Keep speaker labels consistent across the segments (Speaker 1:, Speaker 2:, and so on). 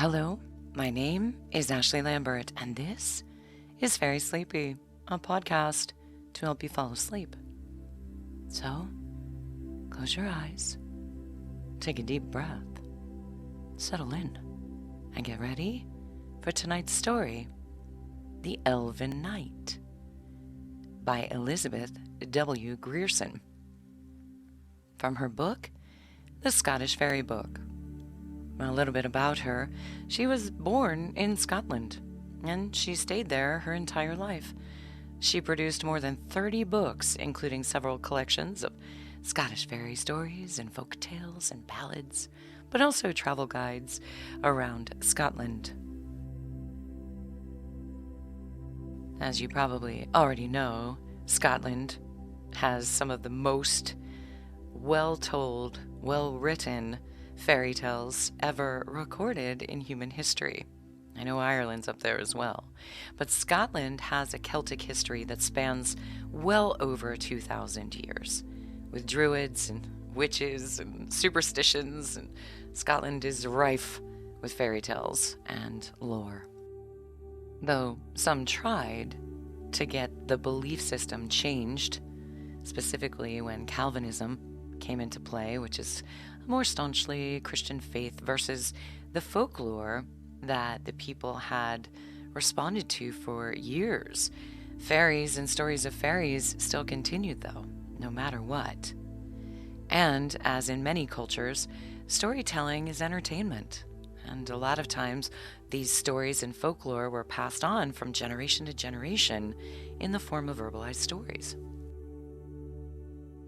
Speaker 1: Hello, my name is Ashley Lambert, and this is Very Sleepy, a podcast to help you fall asleep. So, close your eyes, take a deep breath, settle in, and get ready for tonight's story, The Elvin Knight, by Elizabeth W. Grierson, from her book, The Scottish Fairy Book. A little bit about her. She was born in Scotland, and she stayed there her entire life. She produced more than 30 books, including several collections of Scottish fairy stories and folk tales and ballads, but also travel guides around Scotland. As you probably already know, Scotland has some of the most well-told, well-written fairy tales ever recorded in human history. I know Ireland's up there as well. But Scotland has a Celtic history that spans well over 2,000 years, with druids and witches and superstitions, and Scotland is rife with fairy tales and lore. Though some tried to get the belief system changed, specifically when Calvinism came into play, which is a more staunchly Christian faith, versus the folklore that the people had responded to for years. Fairies and stories of fairies still continued, though, no matter what. And as in many cultures, storytelling is entertainment. And a lot of times, these stories and folklore were passed on from generation to generation in the form of verbalized stories.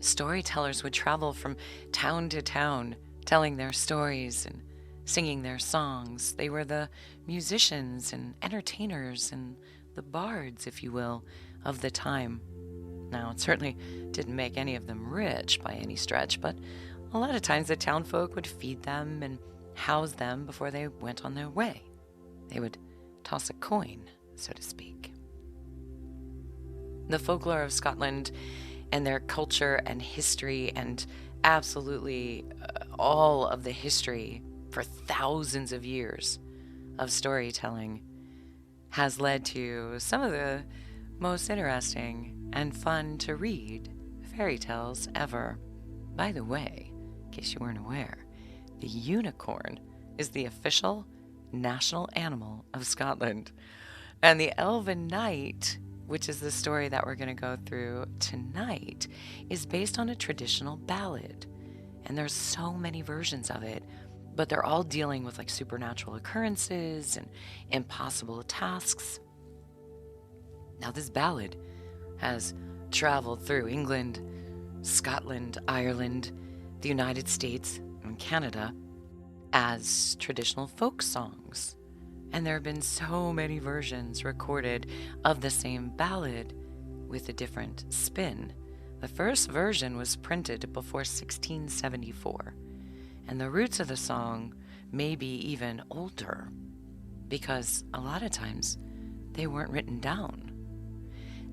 Speaker 1: Storytellers would travel from town to town, telling their stories and singing their songs. They were the musicians and entertainers and the bards, if you will, of the time. Now, it certainly didn't make any of them rich by any stretch, but a lot of times the townfolk would feed them and house them before they went on their way. They would toss a coin, so to speak. The folklore of Scotland and their culture and history, and absolutely all of the history for thousands of years of storytelling, has led to some of the most interesting and fun to read fairy tales ever. By the way, in case you weren't aware, the unicorn is the official national animal of Scotland. And the Elvin Knight, which is the story that we're going to go through tonight, is based on a traditional ballad. And there's so many versions of it, but they're all dealing with like supernatural occurrences and impossible tasks. Now, this ballad has traveled through England, Scotland, Ireland, the United States, and Canada as traditional folk songs. And there have been so many versions recorded of the same ballad with a different spin. The first version was printed before 1674, and the roots of the song may be even older, because a lot of times they weren't written down.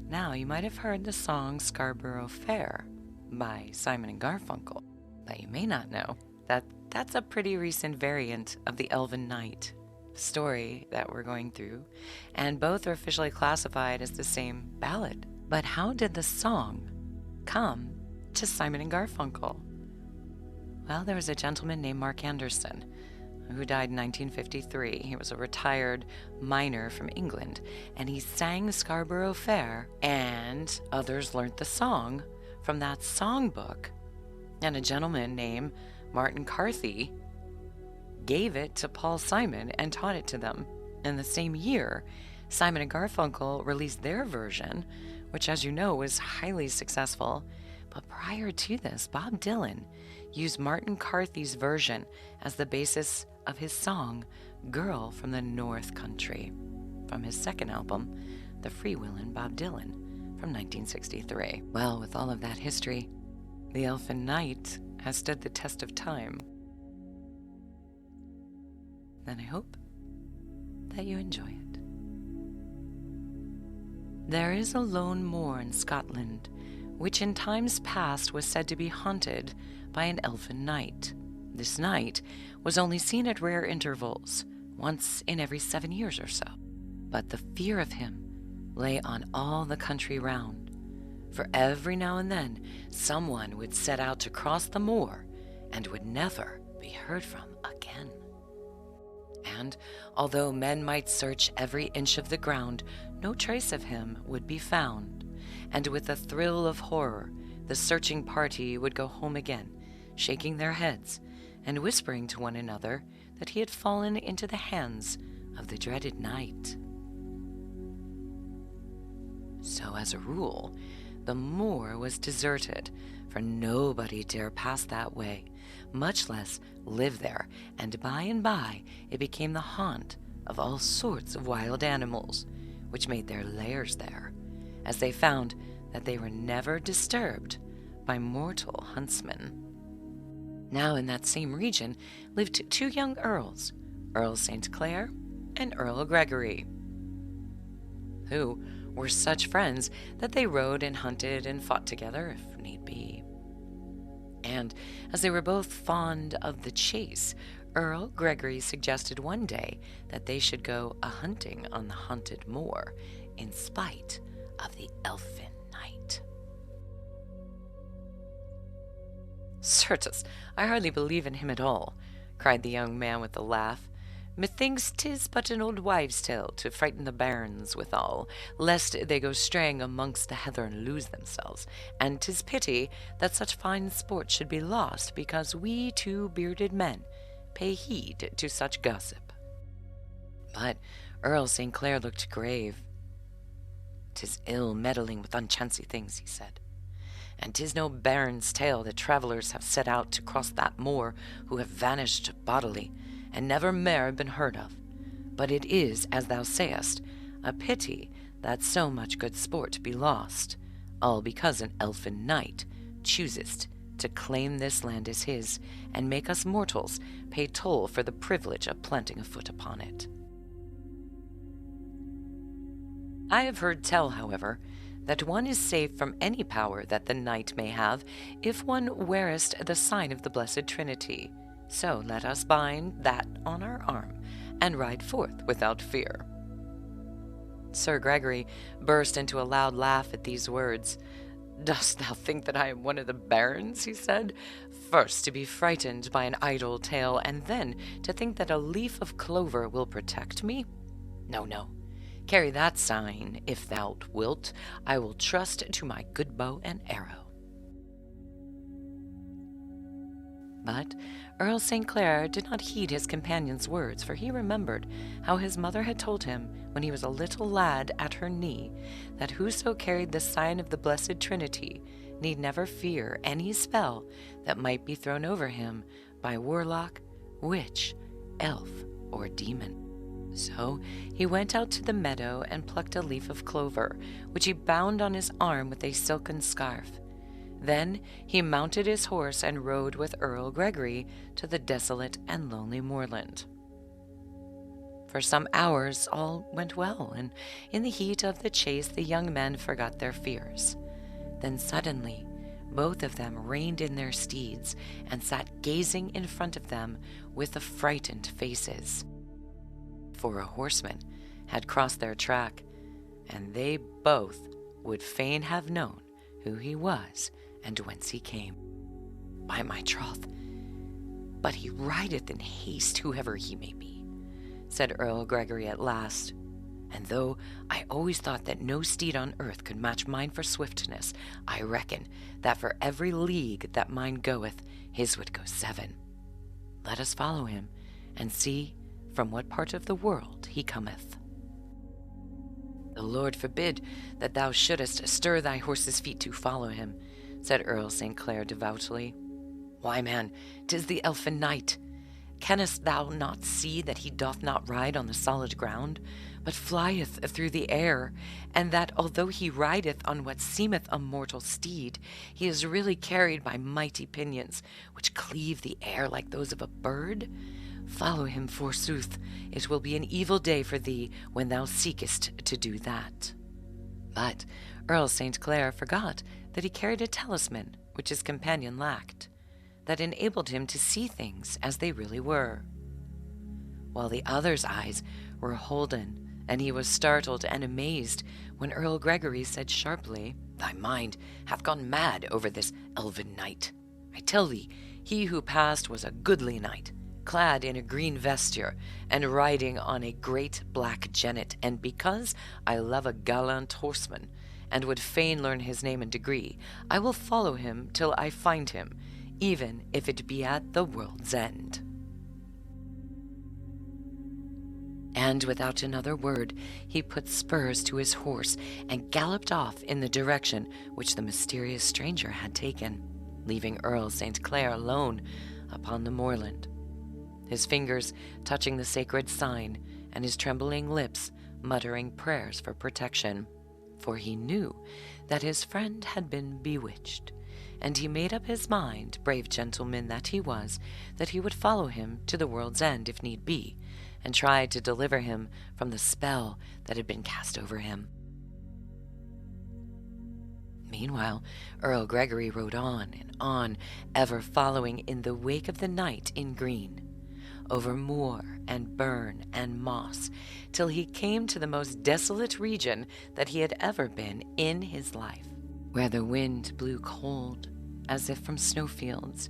Speaker 1: Now, you might have heard the song Scarborough Fair by Simon and Garfunkel, but you may not know that that's a pretty recent variant of the Elvin Knight story that we're going through, and both are officially classified as the same ballad. But how did the song come to Simon and Garfunkel? Well, there was a gentleman named Mark Anderson who died in 1953. He was a retired miner from England, and he sang Scarborough Fair, and others learned the song from that songbook. And a gentleman named Martin Carthy gave it to Paul Simon and taught it to them. In the same year, Simon and Garfunkel released their version, which, as you know, was highly successful. But prior to this, Bob Dylan used Martin Carthy's version as the basis of his song Girl from the North Country, from his second album, The Freewheelin' Bob Dylan, from 1963. Well, with all of that history, the Elfin Knight has stood the test of time. Then I hope that you enjoy it. There is a lone moor in Scotland, which in times past was said to be haunted by an elfin knight. This knight was only seen at rare intervals, once in every 7 years or so. But the fear of him lay on all the country round, for every now and then someone would set out to cross the moor and would never be heard from again. And although men might search every inch of the ground, no trace of him would be found, and with a thrill of horror the searching party would go home again, shaking their heads and whispering to one another that he had fallen into the hands of the dreaded knight. So, as a rule, the moor was deserted, for nobody dare pass that way, much less live there, and by it became the haunt of all sorts of wild animals, which made their lairs there, as they found that they were never disturbed by mortal huntsmen. Now in that same region lived 2 young earls, Earl St. Clair and Earl Gregory, who were such friends that they rode and hunted and fought together if need be. And as they were both fond of the chase, Earl Gregory suggested one day that they should go a-hunting on the haunted moor in spite of the Elvin Knight. "Certes, I hardly believe in him at all," cried the young man with a laugh. "Methinks 'tis but an old wives' tale to frighten the bairns withal, lest they go straying amongst the heather and lose themselves, and 'tis pity that such fine sport should be lost because we 2 bearded men pay heed to such gossip." But Earl St. Clair looked grave. "'Tis ill meddling with unchancy things," he said, "and 'tis no bairn's tale that travellers have set out to cross that moor who have vanished bodily, and never mair been heard of. But it is, as thou sayest, a pity that so much good sport be lost, all because an elfin knight choosest to claim this land as his, and make us mortals pay toll for the privilege of planting a foot upon it. I have heard tell, however, that one is safe from any power that the knight may have if one wearest the sign of the Blessed Trinity. So let us bind that on our arm, and ride forth without fear." Sir Gregory burst into a loud laugh at these words. "Dost thou think that I am one of the barons?" he said. "First to be frightened by an idle tale, and then to think that a leaf of clover will protect me? No, no. Carry that sign, if thou wilt. I will trust to my good bow and arrow." But Earl St. Clair did not heed his companion's words, for he remembered how his mother had told him when he was a little lad at her knee that whoso carried the sign of the Blessed Trinity need never fear any spell that might be thrown over him by warlock, witch, elf, or demon. So he went out to the meadow and plucked a leaf of clover, which he bound on his arm with a silken scarf. Then he mounted his horse and rode with Earl Gregory to the desolate and lonely moorland. For some hours all went well, and in the heat of the chase the young men forgot their fears. Then suddenly both of them reined in their steeds and sat gazing in front of them with affrighted faces. For a horseman had crossed their track, and they both would fain have known who he was and whence he came. "By my troth, but he rideth in haste, whoever he may be," said Earl Gregory at last. "And though I always thought that no steed on earth could match mine for swiftness, I reckon that for every league that mine goeth, his would go 7. Let us follow him, and see from what part of the world he cometh." "The Lord forbid that thou shouldest stir thy horse's feet to follow him," said Earl St. Clair devoutly. "Why, man, 'tis the Elfin Knight. Canst thou not see that he doth not ride on the solid ground, but flieth through the air, and that although he rideth on what seemeth a mortal steed, he is really carried by mighty pinions, which cleave the air like those of a bird? Follow him, forsooth. It will be an evil day for thee when thou seekest to do that." But Earl St. Clair forgot that he carried a talisman which his companion lacked, that enabled him to see things as they really were. while the other's eyes were holden, and he was startled and amazed when Earl Gregory said sharply, "Thy mind hath gone mad over this Elvin Knight. I tell thee, he who passed was a goodly knight, clad in a green vesture, and riding on a great black jennet, and because I love a gallant horseman, and would fain learn his name and degree, I will follow him till I find him, even if it be at the world's end." And without another word, he put spurs to his horse and galloped off in the direction which the mysterious stranger had taken, leaving Earl St. Clair alone upon the moorland, his fingers touching the sacred sign and his trembling lips muttering prayers for protection, for he knew that his friend had been bewitched, and he made up his mind, brave gentleman that he was, that he would follow him to the world's end if need be, and try to deliver him from the spell that had been cast over him. Meanwhile, Earl Gregory rode on and on, ever following in the wake of the knight in green, over moor and burn and moss, till he came to the most desolate region that he had ever been in his life, where the wind blew cold as if from snowfields,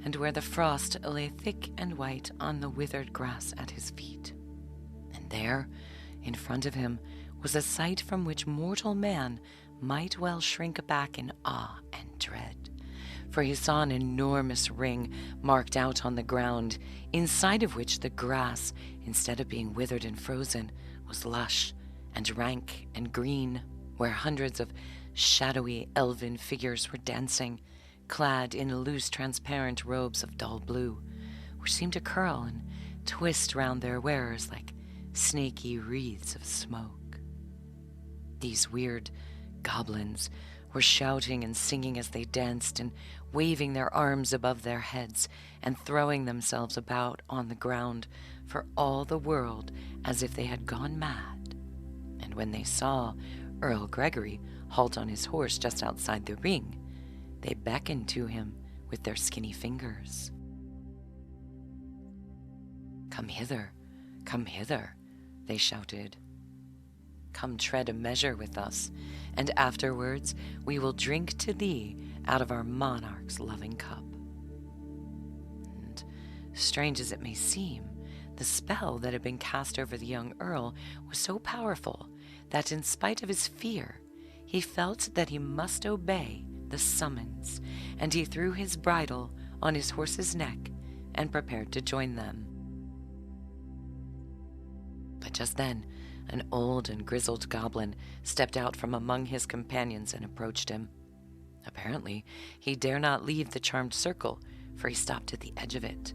Speaker 1: and where the frost lay thick and white on the withered grass at his feet. And there, in front of him, was a sight from which mortal man might well shrink back in awe and dread, for he saw an enormous ring marked out on the ground, inside of which the grass, instead of being withered and frozen, was lush and rank and green, where hundreds of shadowy elven figures were dancing, clad in loose transparent robes of dull blue, which seemed to curl and twist round their wearers like snaky wreaths of smoke. These weird goblins were shouting and singing as they danced, and waving their arms above their heads, and throwing themselves about on the ground for all the world as if they had gone mad. And when they saw Earl Gregory halt on his horse just outside the ring, they beckoned to him with their skinny fingers. "Come hither, they shouted. "Come tread a measure with us, and afterwards we will drink to thee out of our monarch's loving cup." And strange as it may seem, the spell that had been cast over the young earl was so powerful that in spite of his fear, he felt that he must obey the summons, and he threw his bridle on his horse's neck and prepared to join them. But just then, an old and grizzled goblin stepped out from among his companions and approached him. Apparently, he dare not leave the charmed circle, for he stopped at the edge of it.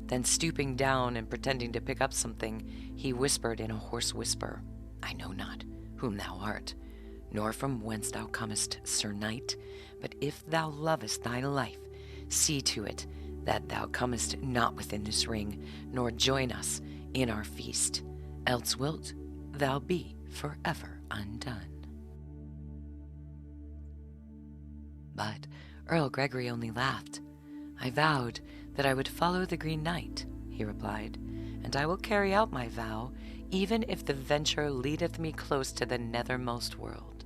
Speaker 1: Then, stooping down and pretending to pick up something, he whispered in a hoarse whisper, "I know not whom thou art, nor from whence thou comest, Sir Knight, but if thou lovest thy life, see to it that thou comest not within this ring, nor join us in our feast, else wilt thou be forever undone." But Earl Gregory only laughed. "I vowed that I would follow the Green Knight," he replied, "and I will carry out my vow, even if the venture leadeth me close to the nethermost world."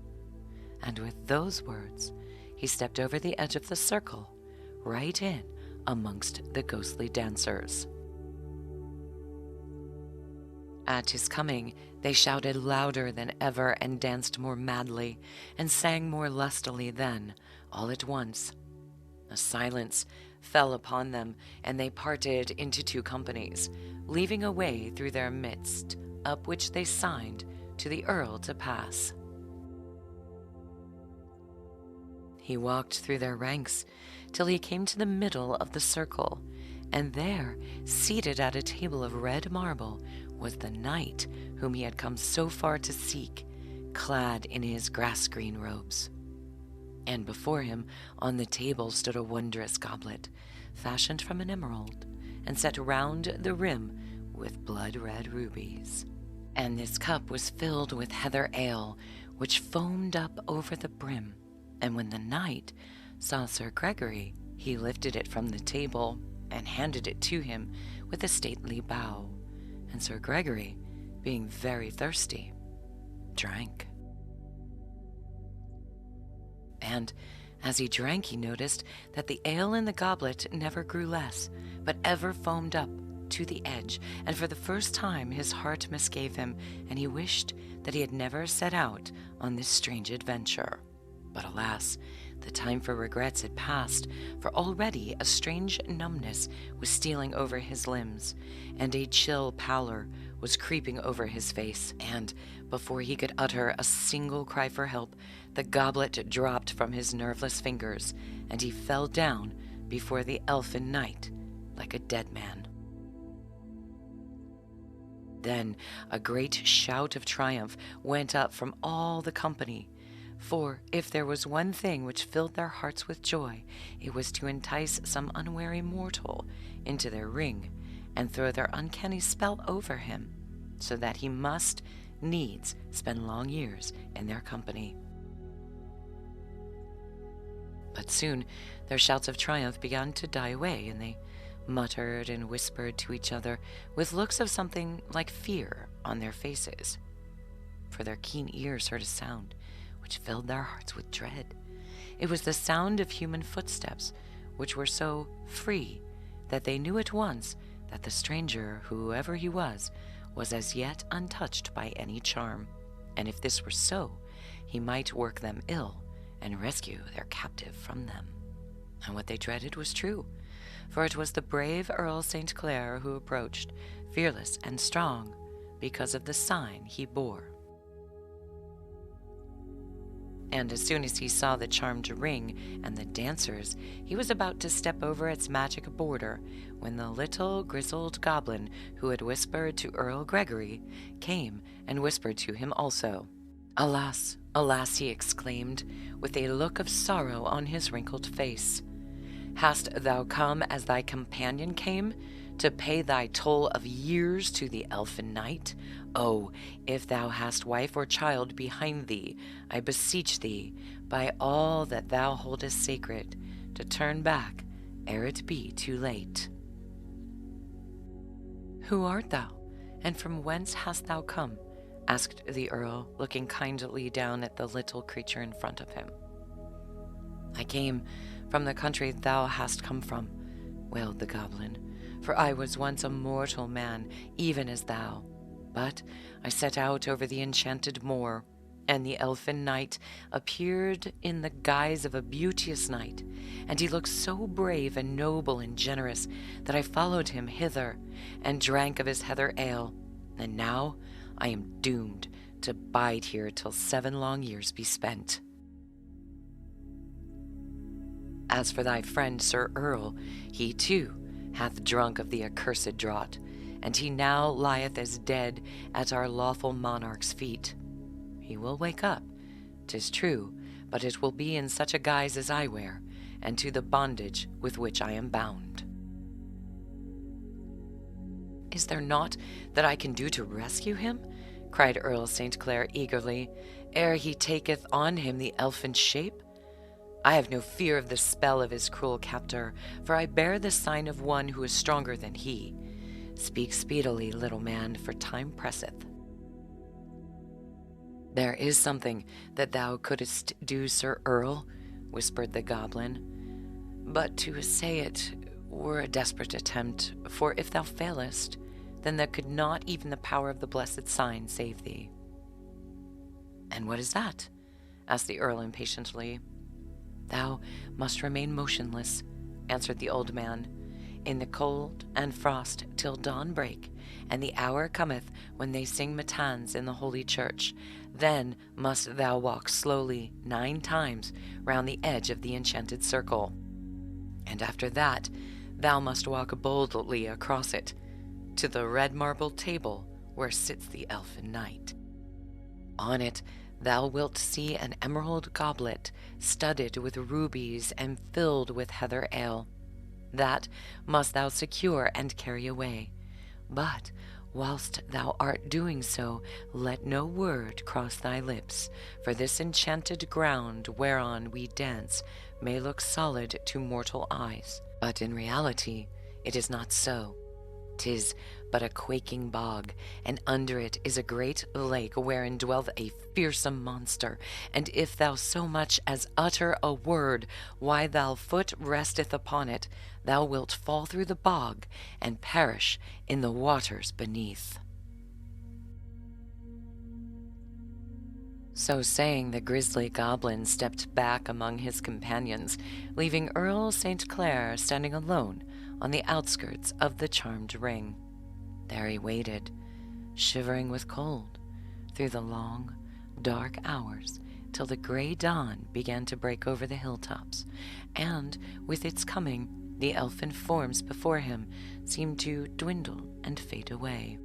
Speaker 1: And with those words, he stepped over the edge of the circle, right in amongst the ghostly dancers. At his coming, they shouted louder than ever and danced more madly and sang more lustily than, all at once, a silence fell upon them, and they parted into two companies, leaving a way through their midst, up which they signed to the earl to pass. He walked through their ranks till he came to the middle of the circle, and there, seated at a table of red marble, was the knight whom he had come so far to seek, clad in his grass-green robes. And before him on the table stood a wondrous goblet, fashioned from an emerald, and set round the rim with blood-red rubies. And this cup was filled with heather ale, which foamed up over the brim. And when the knight saw Sir Gregory, he lifted it from the table and handed it to him with a stately bow, and Sir Gregory, being very thirsty, drank. And as he drank, he noticed that the ale in the goblet never grew less, but ever foamed up to the edge, and for the first time his heart misgave him, and he wished that he had never set out on this strange adventure. But alas, the time for regrets had passed, for already a strange numbness was stealing over his limbs, and a chill pallor was creeping over his face, and before he could utter a single cry for help, the goblet dropped from his nerveless fingers, and he fell down before the Elfin Knight like a dead man. Then a great shout of triumph went up from all the company, for if there was one thing which filled their hearts with joy, it was to entice some unwary mortal into their ring and throw their uncanny spell over him, so that he must needs spend long years in their company. But soon their shouts of triumph began to die away, and they muttered and whispered to each other with looks of something like fear on their faces. For their keen ears heard a sound which filled their hearts with dread. It was the sound of human footsteps, which were so free that they knew at once that the stranger, whoever he was as yet untouched by any charm, and if this were so, he might work them ill and rescue their captive from them. And what they dreaded was true, for it was the brave Earl St. Clair who approached, fearless and strong, because of the sign he bore. And as soon as he saw the charmed ring and the dancers, he was about to step over its magic border, when the little grizzled goblin who had whispered to Earl Gregory came and whispered to him also. "Alas, alas," he exclaimed, with a look of sorrow on his wrinkled face. "Hast thou come as thy companion came, to pay thy toll of years to the Elfin Knight? Oh, if thou hast wife or child behind thee, I beseech thee, by all that thou holdest sacred, to turn back ere it be too late." "Who art thou, and from whence hast thou come?" asked the Earl, looking kindly down at the little creature in front of him. "I came from the country thou hast come from," wailed the goblin, "for I was once a mortal man, even as thou. But I set out over the enchanted moor, and the Elfin Knight appeared in the guise of a beauteous knight, and he looked so brave and noble and generous that I followed him hither, and drank of his heather ale, and now I am doomed to bide here till 7 long years be spent. As for thy friend Sir Earl, he too hath drunk of the accursed draught, and he now lieth as dead at our lawful monarch's feet. He will wake up, 'tis true, but it will be in such a guise as I wear, and to the bondage with which I am bound." "Is there naught that I can do to rescue him?" cried Earl St. Clair eagerly, "ere he taketh on him the elfin shape? I have no fear of the spell of his cruel captor, for I bear the sign of one who is stronger than he. Speak speedily, little man, for time presseth." "There is something that thou couldst do, Sir Earl," whispered the goblin, "but to say it were a desperate attempt, for if thou failest, then there could not even the power of the blessed sign save thee." "And what is that?" asked the Earl impatiently. "Thou must remain motionless," answered the old man, "in the cold and frost till dawn break, and the hour cometh when they sing matins in the holy church. Then must thou walk slowly 9 times round the edge of the enchanted circle, and after that thou must walk boldly across it to the red marble table where sits the Elfin Knight. On it thou wilt see an emerald goblet studded with rubies and filled with heather ale. That must thou secure and carry away. But whilst thou art doing so, let no word cross thy lips, for this enchanted ground whereon we dance may look solid to mortal eyes, but in reality it is not so. 'Tis but a quaking bog, and under it is a great lake wherein dwelleth a fearsome monster. And if thou so much as utter a word, why thy foot resteth upon it, thou wilt fall through the bog and perish in the waters beneath. So saying, the grisly goblin stepped back among his companions, leaving Earl St. Clair standing alone on the outskirts of the charmed ring. There he waited, shivering with cold, through the long, dark hours, till the gray dawn began to break over the hilltops, and, with its coming, the elfin forms before him seemed to dwindle and fade away.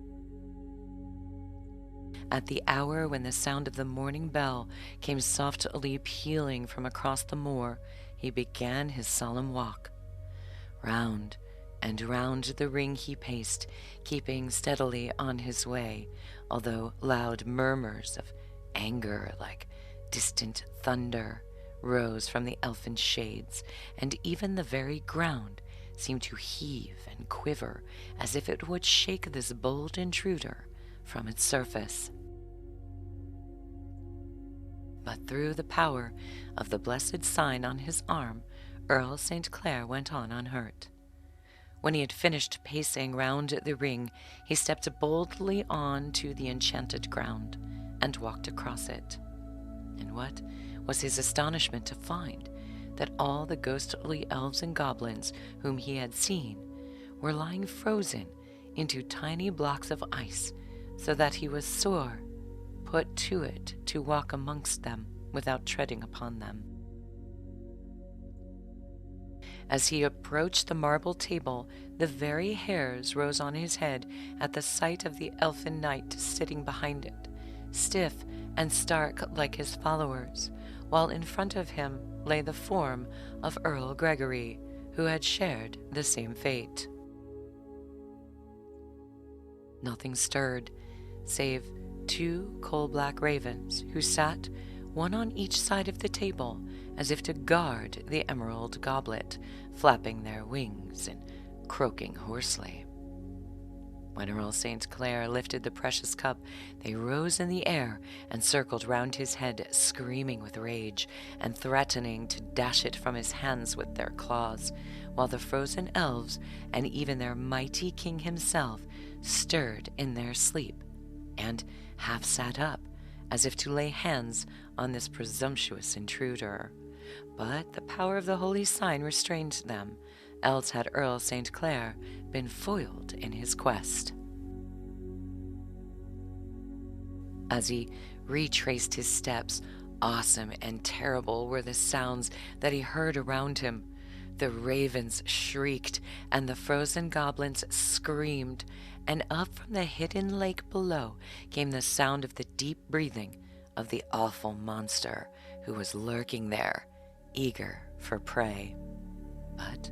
Speaker 1: At the hour when the sound of the morning bell came softly pealing from across the moor, he began his solemn walk. Round and round the ring he paced, keeping steadily on his way, although loud murmurs of anger like distant thunder rose from the elfin shades, and even the very ground seemed to heave and quiver as if it would shake this bold intruder from its surface. But through the power of the blessed sign on his arm, Earl St. Clair went on unhurt. When he had finished pacing round the ring, he stepped boldly on to the enchanted ground and walked across it. And what was his astonishment to find that all the ghostly elves and goblins whom he had seen were lying frozen into tiny blocks of ice, so that he was sore put to it to walk amongst them without treading upon them. As he approached the marble table, the very hairs rose on his head at the sight of the Elfin Knight sitting behind it, stiff and stark like his followers, while in front of him lay the form of Earl Gregory, who had shared the same fate. Nothing stirred, save 2 coal-black ravens, who sat, one on each side of the table, as if to guard the emerald goblet, flapping their wings and croaking hoarsely. When Earl St. Clair lifted the precious cup, they rose in the air and circled round his head, screaming with rage and threatening to dash it from his hands with their claws, while the frozen elves and even their mighty king himself stirred in their sleep and half sat up, as if to lay hands on this presumptuous intruder. But the power of the holy sign restrained them, else had Earl St. Clair been foiled in his quest. As he retraced his steps, awesome and terrible were the sounds that he heard around him. The ravens shrieked, and the frozen goblins screamed, and up from the hidden lake below came the sound of the deep breathing of the awful monster who was lurking there, eager for prey. But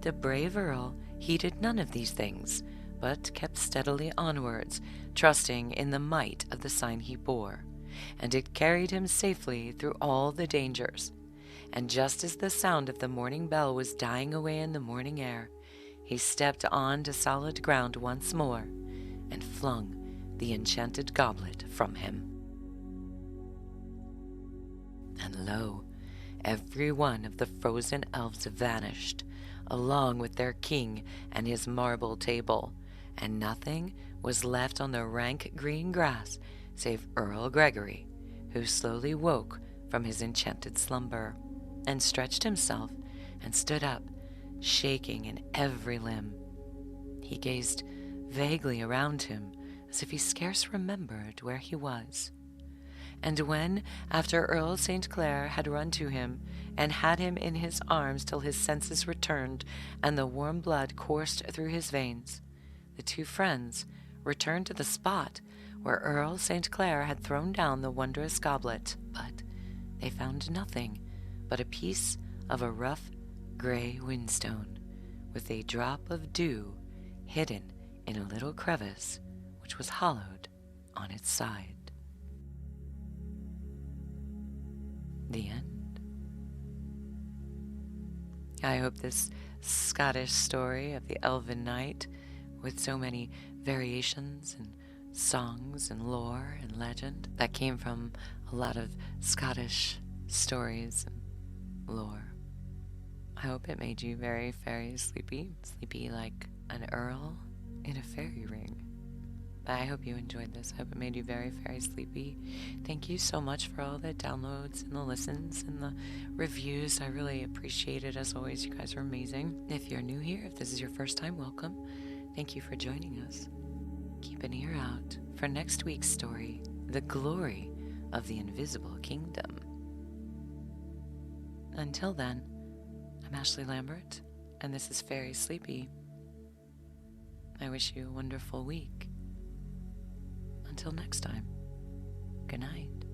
Speaker 1: the brave Earl heeded none of these things, but kept steadily onwards, trusting in the might of the sign he bore, and it carried him safely through all the dangers. And just as the sound of the morning bell was dying away in the morning air, he stepped on to solid ground once more and flung the enchanted goblet from him. And lo, every one of the frozen elves vanished, along with their king and his marble table, and nothing was left on the rank green grass save Earl Gregory, who slowly woke from his enchanted slumber, and stretched himself and stood up, shaking in every limb. He gazed vaguely around him, as if he scarce remembered where he was. And when, after Earl St. Clair had run to him, and had him in his arms till his senses returned, and the warm blood coursed through his veins, the 2 friends returned to the spot where Earl St. Clair had thrown down the wondrous goblet, but they found nothing but a piece of a rough gray whinstone, with a drop of dew hidden in a little crevice which was hollowed on its side. The end. I hope this Scottish story of the Elvin Knight with so many variations and songs and lore and legend that came from a lot of Scottish stories and lore. I hope it made you very fairy sleepy, sleepy like an earl in a fairy ring. I hope you enjoyed this. I hope it made you very, very sleepy. Thank you so much for all the downloads and the listens and the reviews. I really appreciate it. As always, you guys are amazing. If you're new here, if this is your first time, welcome. Thank you for joining us. Keep an ear out for next week's story, The Glory of the Invisible Kingdom. Until then, I'm Ashley Lambert, and this is Fairy Sleepy. I wish you a wonderful week. Until next time, good night.